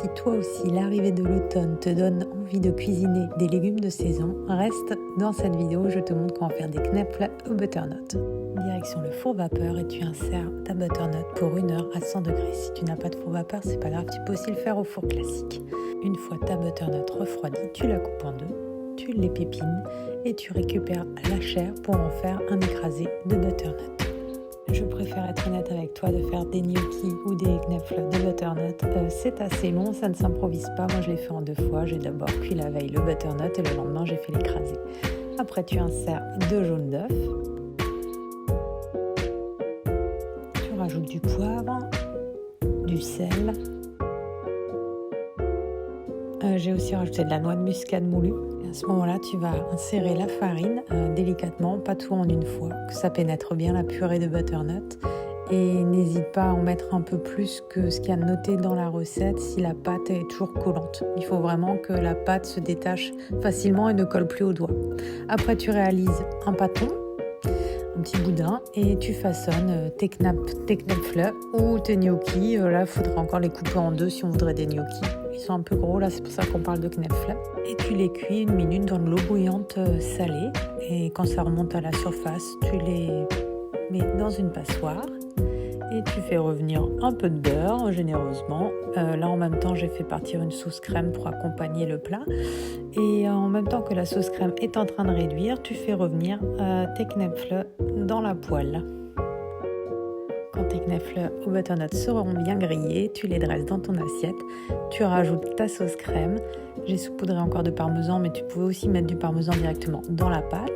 Si toi aussi l'arrivée de l'automne te donne envie de cuisiner des légumes de saison, reste dans cette vidéo, je te montre comment faire des knödel au butternut. Direction le four vapeur et tu insères ta butternut pour 1 heure à 100 degrés. Si tu n'as pas de four vapeur, c'est pas grave, tu peux aussi le faire au four classique. Une fois ta butternut refroidie, tu la coupes en deux, tu l'épépines et tu récupères la chair pour en faire un écrasé de butternut. Je préfère être honnête avec toi, de faire des gnocchis ou des knödel de butternut. C'est assez long, ça ne s'improvise pas. Moi, je l'ai fait en 2 fois. J'ai d'abord cuit la veille le butternut et le lendemain, j'ai fait l'écrasé. Après, tu insères 2 jaunes d'œufs. Tu rajoutes du poivre, du sel. J'ai aussi rajouté de la noix de muscade moulue. Et à ce moment-là, tu vas insérer la farine délicatement, pas tout en une fois, que ça pénètre bien la purée de butternut. Et n'hésite pas à en mettre un peu plus que ce qu'il y a noté dans la recette si la pâte est toujours collante. Il faut vraiment que la pâte se détache facilement et ne colle plus aux doigts. Après, tu réalises un pâton, un petit boudin, et tu façonnes tes knödel ou tes gnocchis. Là, il faudra encore les couper en 2 si on voudrait des gnocchis. Ils sont un peu gros, là, c'est pour ça qu'on parle de knödel. Et tu les cuis 1 minute dans de l'eau bouillante salée. Et quand ça remonte à la surface, tu les mets dans une passoire. Et tu fais revenir un peu de beurre généreusement. Là, en même temps, j'ai fait partir une sauce crème pour accompagner le plat. Et en même temps que la sauce crème est en train de réduire, tu fais revenir tes knödel dans la poêle. Quand tes knödel au butternut seront bien grillés, tu les dresses dans ton assiette. Tu rajoutes ta sauce crème. J'ai saupoudré encore de parmesan, mais tu pouvais aussi mettre du parmesan directement dans la pâte.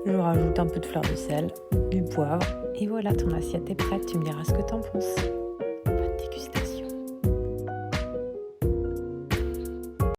Je rajoute un peu de fleur de sel, du poivre. Et voilà, ton assiette est prête. Tu me diras ce que t'en penses. Bonne dégustation.